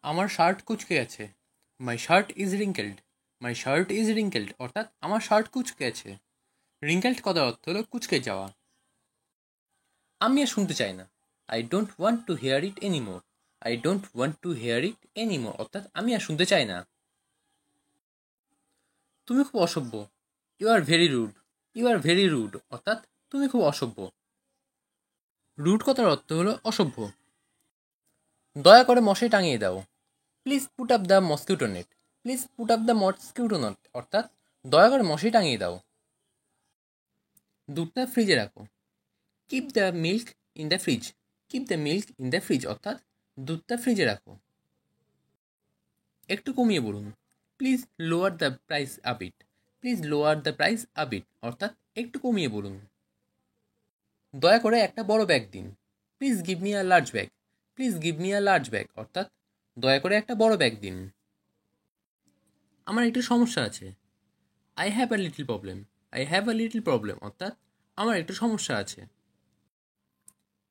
আমার শার্ট কুঁচকে গেছে। My shirt is wrinkled. My shirt is wrinkled অর্থাৎ আমার শার্ট কুঁচকে গেছে। রিঙ্কেলড কথার অর্থ হলো কুঁচকে যাওয়া। আমি আর শুনতে চাই না। I don't want to hear it anymore. I don't want to hear it anymore অর্থাৎ আমি আর শুনতে চাই না। তুমি খুব অসভ্য। You are very rude. You are very rude অর্থাৎ তুমি খুব অসভ্য। রুড কথার অর্থ হলো অসভ্য। দয়া করে মশাই টাঙিয়ে দাও। Please put up the mosquito net. Please put up the mosquito net অর্থাৎ দয়া করে মশাই টাঙিয়ে দাও। দুধটা ফ্রিজে রাখো। Keep the milk in the fridge. Keep the milk in the fridge অর্থাৎ দুধটা ফ্রিজে রাখো। একটু কমিয়ে বলুন। Please lower the price a bit. Please lower the price a bit অর্থাৎ একটু কমিয়ে বলুন। দয়া করে একটা বড় ব্যাগ দিন। Please give me a large bag. Please give me a large bag অর্থাৎ দয়া করে একটা বড় ব্যাগ দিন। আমার একটু সমস্যা আছে। I have a little problem. I have a little problem অর্থাৎ আমার একটু সমস্যা আছে।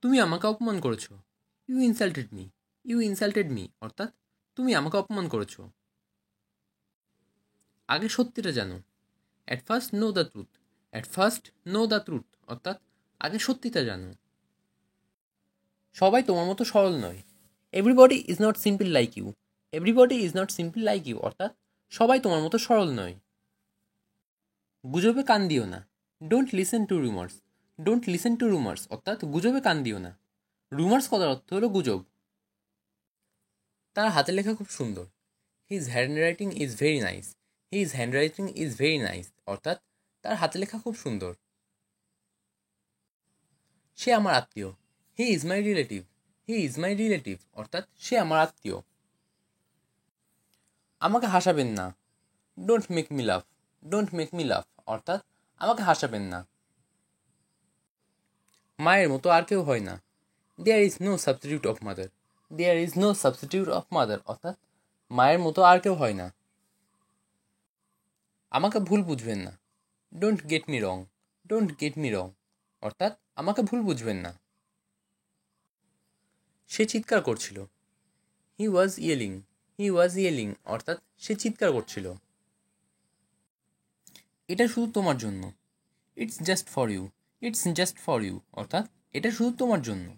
তুমি আমাকে অপমান করেছো। You insulted me. You insulted me অর্থাৎ তুমি আমাকে অপমান করেছো। আগে সত্যিটা জানো। At first know the truth. At first know the truth অর্থাৎ আগে সত্যিটা জানো। সবাই তোমার মতো সরল নয়। Everybody is not simple like you. Everybody is not simple like you অর্থাৎ সবাই তোমার মতো সরল নয়। গুজবে কান দিও না। Don't listen to rumours. Don't listen to rumours অর্থাৎ গুজবে কান দিও না। রুমার্স কথার অর্থ হলো গুজব। তার হাতের লেখা খুব সুন্দর। His handwriting is very nice. His handwriting is very nice অর্থাৎ তার হাতের লেখা খুব সুন্দর। সে আমার আত্মীয়। He is my relative. He is my relative অর্থাৎ সে আমার আত্মীয়। আমাকে হাসাবেন না। ডোন্ট মেক মি লাফ। ডোন্ট মেক মি লাফ অর্থাৎ আমাকে হাসাবেন না। মায়ের মতো আর কেউ হয় না। There is no substitute of mother. There is no substitute of mother অর্থাৎ মায়ের মতো আর কেউ হয় না। আমাকে ভুল বুঝবেন না। Don't get me wrong. Don't get me রং অর্থাৎ আমাকে ভুল বুঝবেন না। সে চিৎকার করছিল। হি ওয়াজ ইয়েলিং। হি ওয়াজ ইয়েলিং অর্থাৎ সে চিৎকার করছিল। এটা শুধু তোমার জন্য। It's just for you. It's just for you অর্থাৎ এটা শুধু তোমার জন্য।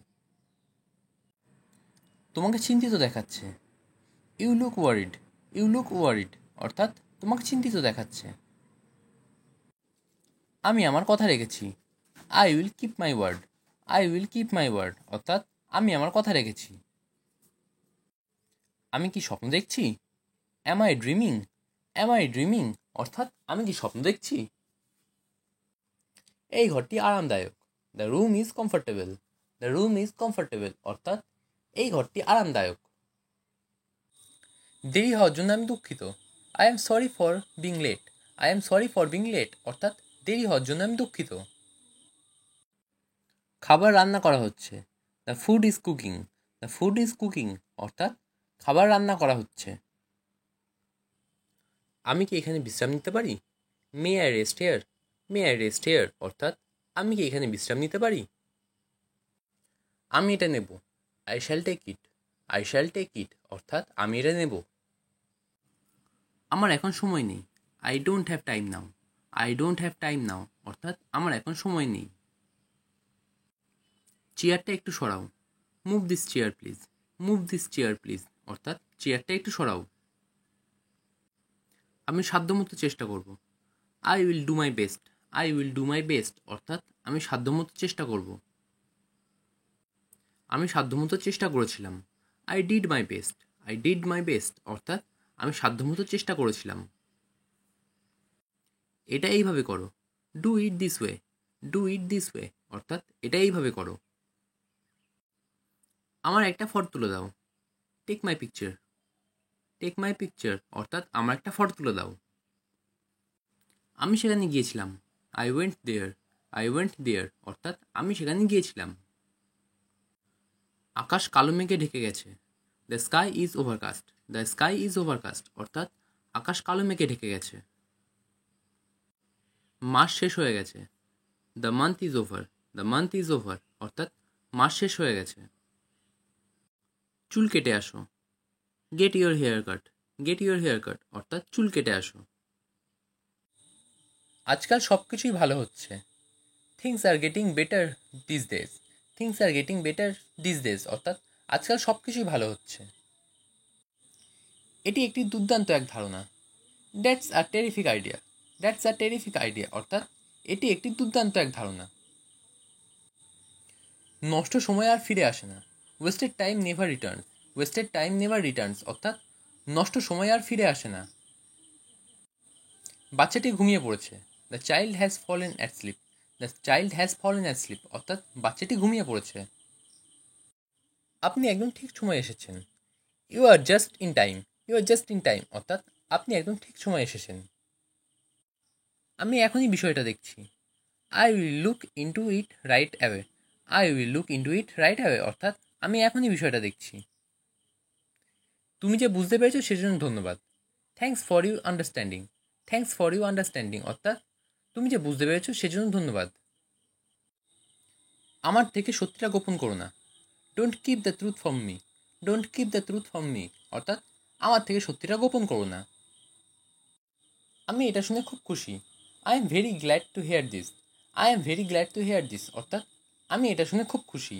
তোমাকে চিন্তিত দেখাচ্ছে। You look worried. You look worried অর্থাৎ তোমাকে চিন্তিত দেখাচ্ছে। আমি আমার কথা রেখেছি। I will keep my word. I will keep my word অর্থাৎ আমি আমার কথা রেখেছি। আমি কি স্বপ্ন দেখছি? Am I dreaming? Am I dreaming অর্থাৎ আমি কি স্বপ্ন দেখছি? এই ঘরটি আরামদায়ক। The room is comfortable. The room is comfortable অর্থাৎ এই ঘরটি আরামদায়ক। দেরি হওয়ার জন্য আমি দুঃখিত। I am sorry for being late. I am sorry for being late অর্থাৎ দেরি হওয়ার জন্য আমি দুঃখিত। খাবার রান্না করা হচ্ছে। The food is cooking. The food is cooking অর্থাৎ খাবার রান্না করা হচ্ছে। আমি কি এখানে বিশ্রাম নিতে পারি? May I rest here? May I rest here অর্থাৎ আমি কি এখানে বিশ্রাম নিতে পারি? আমি এটা নেব। I shall take it. I shall take it অর্থাৎ আমি এটা নেব। আমার এখন সময় নেই। I don't have time now. I don't have time now অর্থাৎ আমার এখন সময় নেই। চেয়ারটা একটু সরাও। Move this chair please. Move this chair please অর্থাৎ চেয়ারটা একটু সরাও। আমি সাধ্যমতো চেষ্টা করব। I will do my best. I will do my best অর্থাৎ আমি সাধ্যমতো চেষ্টা করব। আমি সাধ্যমতো চেষ্টা করেছিলাম। I did my best. I did my best অর্থাৎ আমি সাধ্যমতো চেষ্টা করেছিলাম। এটা এইভাবে করো। Do it this way. Do it this way অর্থাৎ এটা এইভাবে করো। আমার একটা ফটো তুলে দাও। Take my picture. Take my picture অর্থাৎ আমার একটা ফটো তুলে দাও। আমি সেখানে গিয়েছিলাম। I went there. I went there অর্থাৎ আমি সেখানে গিয়েছিলাম। আকাশ কালো মেঘে ঢেকে গেছে। The sky is overcast. The sky is overcast অর্থাৎ আকাশ কালো মেঘে ঢেকে গেছে। মাস শেষ হয়ে গেছে। The month is over. The month is over অর্থাৎ মাস শেষ হয়ে গেছে। চুল কেটে আসো। Get your hair cut, get your hair cut অর্থাৎ চুল কেটে আসো। আজকাল সব কিছুই ভালো হচ্ছে। Things are getting better this days, things are getting better this days অর্থাৎ আজকাল সব কিছুই ভালো হচ্ছে। এটি একটি দুর্দান্ত এক ধারণা। That's a terrific idea, that's a terrific idea অর্থাৎ এটি একটি দুর্দান্ত এক ধারণা। নষ্ট সময় আর ফিরে আসে না। Wasted time never Returns, wasted time never Returns অর্থাৎ নষ্ট সময় আর ফিরে আসে না। বাচ্চাটি ঘুমিয়ে পড়েছে। The child has fallen at sleep, the child has fallen at sleep অর্থাৎ বাচ্চাটি ঘুমিয়ে পড়েছে। আপনি একদম ঠিক সময়ে এসেছেন। You are just in time, you are just in time অর্থাৎ আপনি একদম ঠিক সময়ে এসেছেন। আমি এখনই বিষয়টা দেখছি। I will look into it right away, I will look into it right away অর্থাৎ আমি এখনই বিষয়টা দেখছি। তুমি যে বুঝতে পেরেছো সেজন্য ধন্যবাদ। Thanks for your understanding, thanks for your understanding অর্থাৎ তুমি যে বুঝতে পেরেছো সেজন্য ধন্যবাদ। আমার থেকে সত্যিটা গোপন করো না। Don't keep the truth from me, don't keep the truth from me অর্থাৎ আমার থেকে সত্যিটা গোপন করো না। আমি এটা শুনে খুব খুশি। I am very glad to here this, I am very glad to here this অর্থাৎ আমি এটা শুনে খুব খুশি।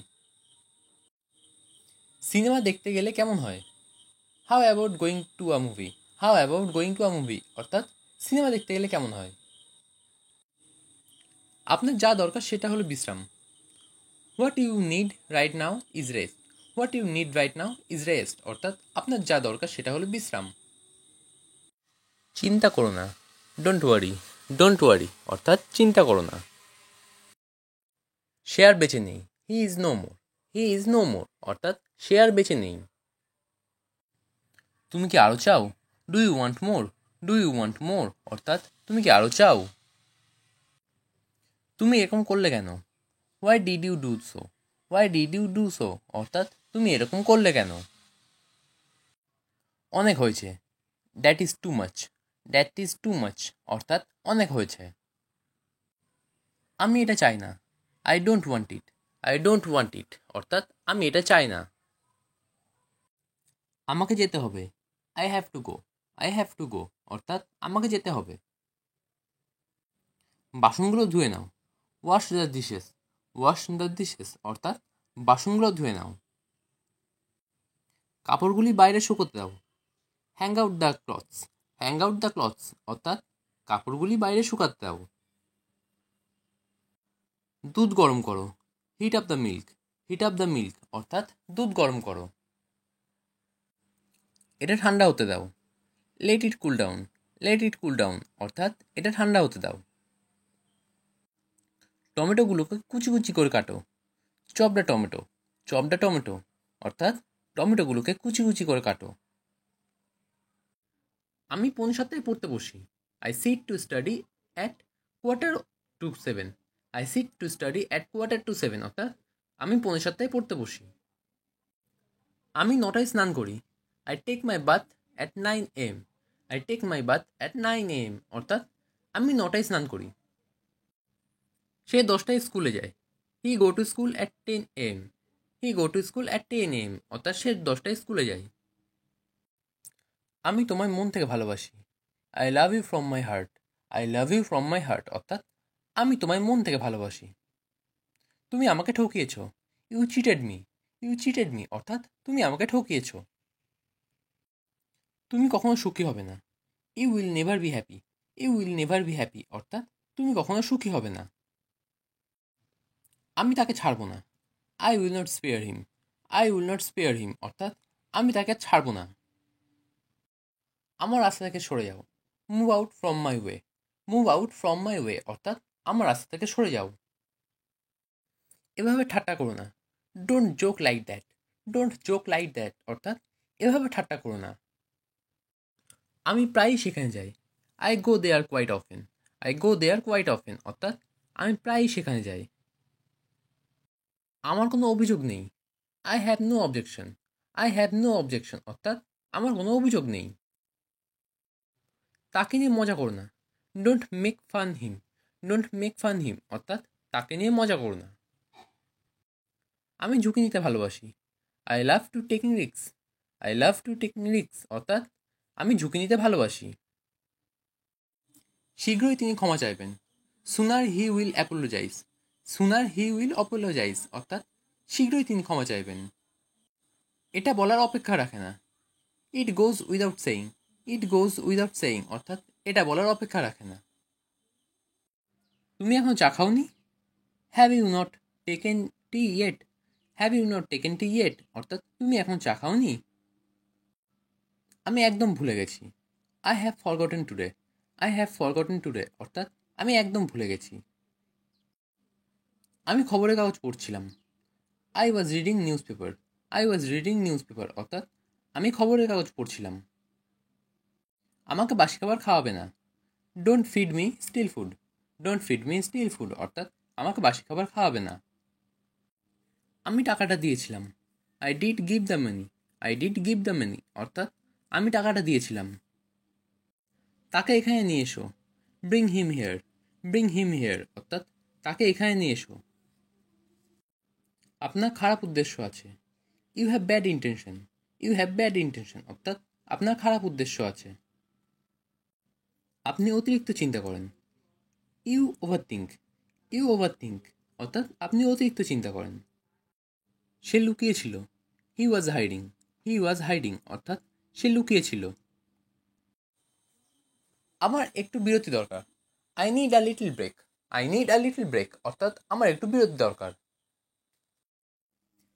সিনেমা দেখতে গেলে কেমন হয়? How about going to a movie, how about going to a movie অর্থাৎ সিনেমা দেখতে গেলে কেমন হয়? আপনার যা দরকার সেটা হলো বিশ্রাম। What you need right now is rest, what you need right now is rest অর্থাৎ আপনার যা দরকার সেটা হলো বিশ্রাম। চিন্তা করো না, ডোন্ট ওয়ারি, ডোন্ট ওয়ারি অর্থাৎ চিন্তা করো না। সে আর বেঁচে নেই, he is no more, he is no more অর্থাৎ সে আর বেঁচে নেই। তুমি কি আরও চাও? Do you want more, do you want more অর্থাৎ তুমি কি আরও চাও? তুমি এরকম করলে কেন? Why did you do so, why did you do so অর্থাৎ তুমি এরকম করলে কেন? অনেক হয়েছে। That is too much, that is too much অর্থাৎ অনেক হয়েছে। আমি এটা চাই না। I don't want it, I don't want it অর্থাৎ আমি এটা চাই না। আমাকে যেতে হবে। I have to go, I have to go অর্থাৎ আমাকে যেতে হবে। বাসনগুলো ধুয়ে নাও। Wash the dishes, wash the dishes অর্থাৎ বাসনগুলো ধুয়ে নাও। কাপড়গুলি বাইরে শুকোতে দাও। Hang out the clothes, hang out the clothes অর্থাৎ কাপড়গুলি বাইরে শুকাতে দাও। দুধ গরম করো। Heat up the milk, heat up the milk অর্থাৎ দুধ গরম করো। এটা ঠান্ডা হতে দাও। Let it cool down, let it cool down অর্থাৎ এটা ঠান্ডা হতে দাও। টমেটোগুলোকে কুচি কুচি করে কাটো। Chop the tomato, chop the tomato অর্থাৎ টমেটোগুলোকে কুচি কুচি করে কাটো। আমি 5:45 পড়তে বসি। I sit to study at quarter to seven, I sit to study at quarter to seven অর্থাৎ আমি 5:45 পড়তে বসি। আমি 9টায় স্নান করি। I take my bath at 9 AM, I take my bath at 9 AM অর্থাৎ আমি 9টায় স্নান করি। সে 10টায় স্কুলে যায়। He go to school at 10 AM, he go to school at 10 AM অর্থাৎ সে 10টায় স্কুলে যায়। আমি তোমায় মন থেকে ভালোবাসি। I love you from my heart, I love you from my heart অর্থাৎ আমি তোমায় মন থেকে ভালোবাসি। তুমি আমাকে ঠকিয়েছ। You cheated me, you cheated me অর্থাৎ তুমি আমাকে ঠকিয়েছ। তুমি কখনো সুখী হবে না। You will never be happy, you will never be happy অর্থাৎ তুমি কখনো সুখী হবে না। আমি তাকে ছাড়ব না। I will not spare him, I will not spare him অর্থাৎ আমি তাকে ছাড়ব না। আমার রাস্তা থেকে সরে যাও। Move out from my way, move out from my way অর্থাৎ আমার রাস্তা থেকে সরে যাও। এভাবে ঠাট্টা করো না। Don't joke like that, don't joke like that অর্থাৎ এভাবে ঠাট্টা করো না। আমি প্রায়ই সেখানে যাই। I go there quite often, I go there quite often অর্থাৎ আমি প্রায়ই সেখানে যাই। আমার কোনো অভিযোগ নেই। I have no objection, I have no objection অর্থাৎ আমার কোনো অভিযোগ নেই। তাকে নিয়ে মজা করো না। Don't make fun him, don't make fun him অর্থাৎ তাকে নিয়ে মজা করো না। আমি ঝুঁকি নিতে ভালোবাসি। I love to taking risk, I love to take risk অর্থাৎ আমি ঝুঁকি নিতে ভালোবাসি। শীঘ্রই তিনি ক্ষমা চাইবেন। Sooner he will apologise. Sooner he will apologise অর্থাৎ শীঘ্রই তিনি ক্ষমা চাইবেন। এটা বলার অপেক্ষা রাখে না। ইট গোজ উইদাউট সেইং। ইট গোজ উইদাউট সেইং অর্থাৎ এটা বলার অপেক্ষা রাখে না। তুমি এখন চা খাওনি? Have you not taken tea yet? Have you not taken tea yet অর্থাৎ তুমি এখন চা খাওনি? আমি একদম ভুলে গেছি। I have forgotten today. I have forgotten today অর্থাৎ আমি একদম ভুলে গেছি। আমি খবরের কাগজ পড়ছিলাম। I was reading newspaper. I was reading newspaper অর্থাৎ আমি খবরের কাগজ পড়ছিলাম। আমাকে বাসি খাবার খাওয়াবে না। Don't feed me stale food. Don't feed me stale food অর্থাৎ আমাকে বাসি খাবার খাওয়াবে না। আমি টাকাটা দিয়েছিলাম। I did give the money. I did give the money অর্থাৎ আমি টাকাটা দিয়েছিলাম। তাকে এখানে নিয়ে এসো। Bring him here. Bring him here অর্থাৎ তাকে এখানে নিয়ে এসো। আপনার খারাপ উদ্দেশ্য আছে। You have bad intention. You have bad intention অর্থাৎ আপনার খারাপ উদ্দেশ্য আছে। আপনি অতিরিক্ত চিন্তা করেন। You overthink. You overthink অর্থাৎ আপনি অতিরিক্ত চিন্তা করেন। সে লুকিয়েছিল। হি ওয়াজ হাইডিং। হি ওয়াজ হাইডিং অর্থাৎ সে লুকিয়েছিল। আমার একটু বিরতি দরকার। I need a little break. I need a little break অর্থাৎ আমার একটু বিরতি দরকার।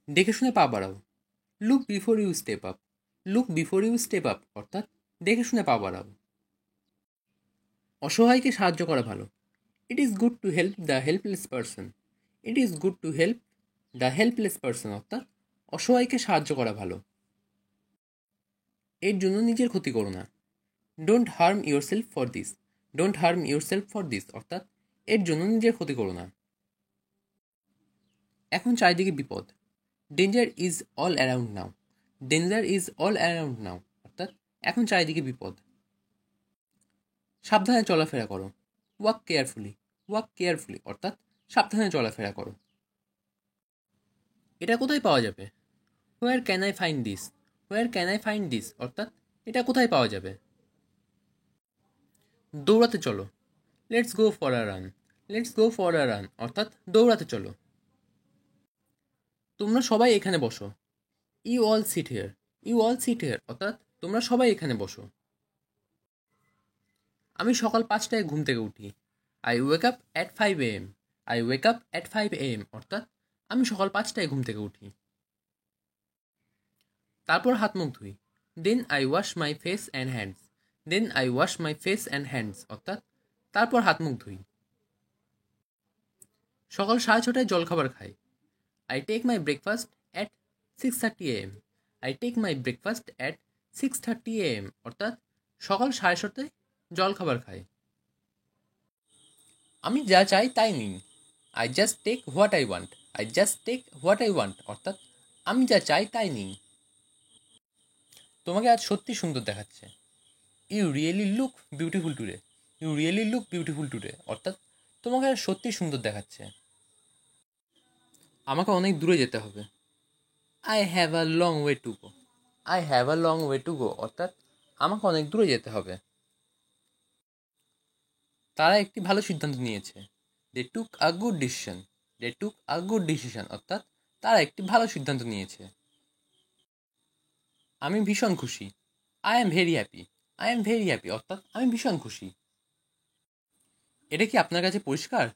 দেখে শুনে পা বাড়াও। Look before you step up. Look before you step up অর্থাৎ দেখে শুনে পা বাড়াও। অসহায়কে সাহায্য করা ভালো। It is good to help the helpless person. It is good to help the helpless person অর্থাৎ অসহায়কে সাহায্য করা ভালো। এর জন্য নিজের ক্ষতি করো না। Don't harm your self for this. Don't harm your self for this অর্থাৎ এর জন্য নিজের ক্ষতি করো না। এখন চারিদিকে বিপদ। Danger is all around now. Danger is all around now অর্থাৎ এখন চারিদিকে বিপদ। সাবধানে চলাফেরা করো। Walk carefully. ওয়াক কেয়ারফুলি অর্থাৎ সাবধানে চলাফেরা করো। এটা কোথায় পাওয়া যাবে? Where can I find this? Where can I find this অর্থাৎ এটা কোথায় পাওয়া যাবে? দৌড়াতে চলো। Let's go for a run. Let's go for a run অর্থাৎ দৌড়াতে চলো। তোমরা সবাই এখানে বসো। You all sit here. You all sit here অর্থাৎ তোমরা সবাই এখানে বসো। আমি সকাল 5টায় ঘুম থেকে উঠি। I wake up at 5 AM। I wake up at 5 AM অর্থাৎ আমি সকাল 5টায় ঘুম থেকে উঠি। তারপর হাত মুখ ধুই। Then I wash my face and hands. Then I wash my face and hands অর্থাৎ তারপর হাত মুখ ধুই। সকাল 6:30টায় জলখাবার খাই। I take my breakfast at 6:30 AM। I take my breakfast at 6:30 AM অর্থাৎ সকাল 6:30টায় জলখাবার খাই। আমি যা চাই তাই নিই। I just take what I want. I just take what I want অর্থাৎ আমি যা চাই তাই নিই। তোমাকে আজ সত্যি সুন্দর দেখাচ্ছে। You really look beautiful today. You really look beautiful today অর্থাৎ তোমাকে আজ সত্যি সুন্দর দেখাচ্ছে। আমাকে অনেক দূরে যেতে হবে। I have a long way to go. I have a long way to go অর্থাৎ আমাকে অনেক দূরে যেতে হবে। তারা একটি ভালো সিদ্ধান্ত নিয়েছে। They took a good decision. They took a good decision অর্থাৎ তারা একটি ভালো সিদ্ধান্ত নিয়েছে। আমি ভীষণ খুশি। I am very happy. I am very happy অর্থাৎ আমি ভীষণ খুশি। এটা কি আপনার কাছে পরিষ্কার?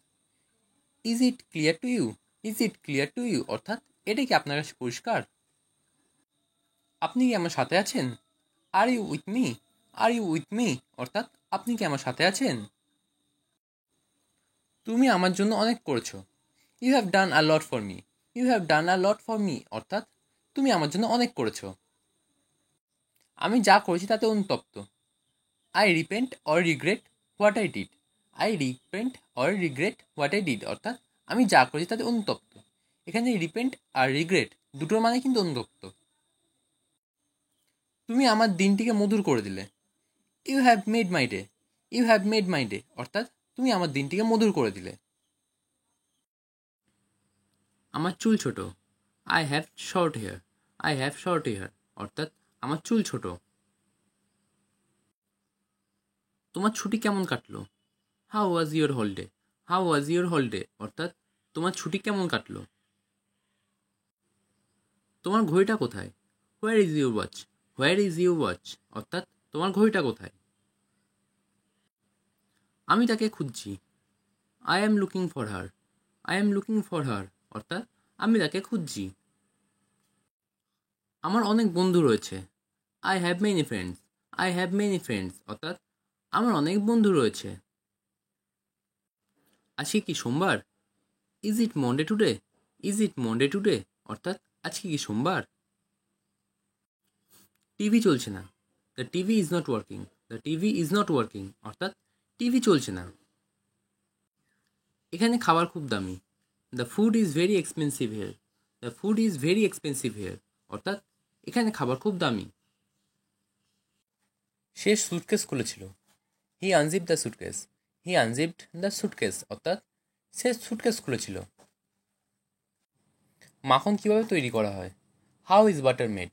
Is it clear to you? Is it clear to you অর্থাৎ এটা কি আপনার কাছে পরিষ্কার? আপনি কি আমার সাথে আছেন? Are you with me? Are you with me অর্থাৎ আপনি কি আমার সাথে আছেন? তুমি আমার জন্য অনেক করেছো। You have done a lot for me. You have done a lot for me অর্থাৎ তুমি আমার জন্য অনেক করেছো। আমি যা করেছি তাতে অনুতপ্ত। I repent or regret what I did. I repent or regret what I did অর্থাৎ আমি যা করেছি তাতে অনুতপ্ত। এখানে রিপেন্ট আর রিগ্রেট দুটোর মানে কিন্তু অনুতপ্ত। তুমি আমার দিনটিকে মধুর করে দিলে। You have made my day. You have made my day অর্থাৎ তুমি আমার দিনটিকে মধুর করে দিলে। আমার চুল ছোট। I have short hair. I have short hair অর্থাৎ আমার চুল ছোট। তোমার ছুটি কেমন কাটলো? How was your holiday? How was your holiday অর্থাৎ তোমার ছুটি কেমন কাটলো? তোমার ঘড়িটা কোথায়? Where is your watch? Where is your watch অর্থাৎ তোমার ঘড়িটা কোথায়? আমি তাকে খুঁজছি। I am looking for her. I am looking for her অর্থাৎ আমি তাকে খুঁজছি। আমার অনেক বন্ধু রয়েছে। I have many friends. I have many friends অর্থাৎ আমার অনেক বন্ধু রয়েছে। আজকে কি সোমবার? Is it Monday today? Is it Monday today অর্থাৎ আজকে কি সোমবার? টিভি চলছে না। The TV is not working. The TV is not working অর্থাৎ টিভি চলছে না। এখানে খাবার খুব দামি। The food is very expensive here. The food is very expensive here অর্থাৎ এখানে খাবার খুব দামি। সে সুটকেস খুলেছিল। He unzip the suitcase. He unzipped the suitcase অর্থাৎ সে সুটকেস খুলেছিল। মাখন কীভাবে তৈরি করা হয়? How is butter made?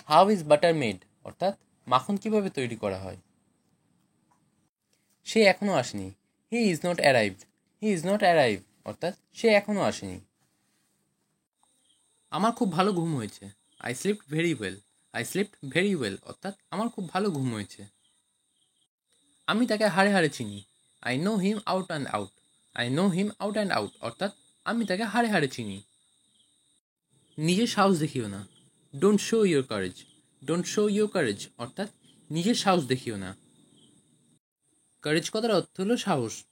How is butter made অর্থাৎ মাখন কীভাবে তৈরি করা হয়? সে এখনও আসেনি। He is not arrived. He is not arrive অর্থাৎ সে এখনও আসেনি। আমার খুব ভালো ঘুম হয়েছে। I slept very well. I slept very well অর্থাৎ আমার খুব ভালো ঘুম হয়েছে। আমি তাকে হাড়ে হাড়ে চিনি। I know him out and out. I know him out and out অর্থাৎ আমি তাকে হাড়ে হাড়ে চিনি। নিজের সাহস দেখিও না। Don't show your courage. Don't show your courage অর্থাৎ নিজের সাহস দেখিও না। কারেজ কথার অর্থ হলো সাহস।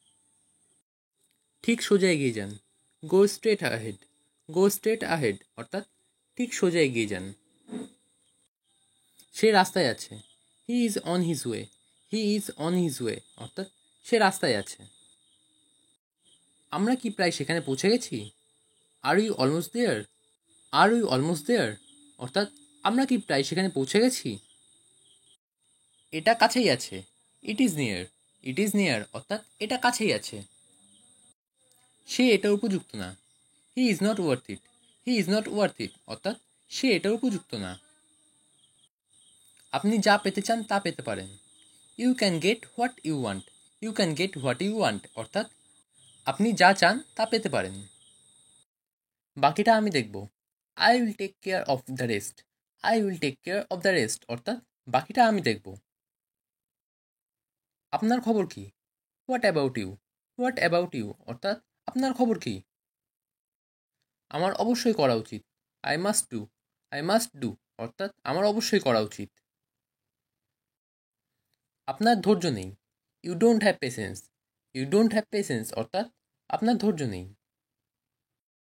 ঠিক সোজা এগিয়ে যান। Go straight ahead. Go straight ahead অর্থাৎ ঠিক সোজা এগিয়ে যান। সে রাস্তায় আছে। He is on his way. He is on his way অর্থাৎ সে রাস্তায় আছে। আমরা কি প্রায় সেখানে পৌঁছে গেছি? Are you almost there? Are you almost there অর্থাৎ আমরা কি প্রায় সেখানে পৌঁছে গেছি? এটা কাছেই আছে। It is near. It is near অর্থাৎ এটা কাছেই আছে। সে এটা উপযুক্ত না। হি is not worth it. He is not worth it অর্থাৎ সে এটা উপযুক্ত না। আপনি যা পেতে চান তা পেতে পারেন। You can get what you want. You can get what you want অর্থাৎ আপনি যা চান তা পেতে পারেন। বাকিটা আমি দেখব। I will take care of the rest. I will take care of the rest অর্থাৎ বাকিটা আমি দেখব। আপনার খবর কি? What about you? What about you অর্থাৎ আপনার খবর কি? আমার অবশ্যই করা উচিত। I must do. I must do অর্থাৎ আমার অবশ্যই করা উচিত। আপনার ধৈর্য নেই। You don't have patience. You don't have patience অর্থাৎ আপনার ধৈর্য নেই।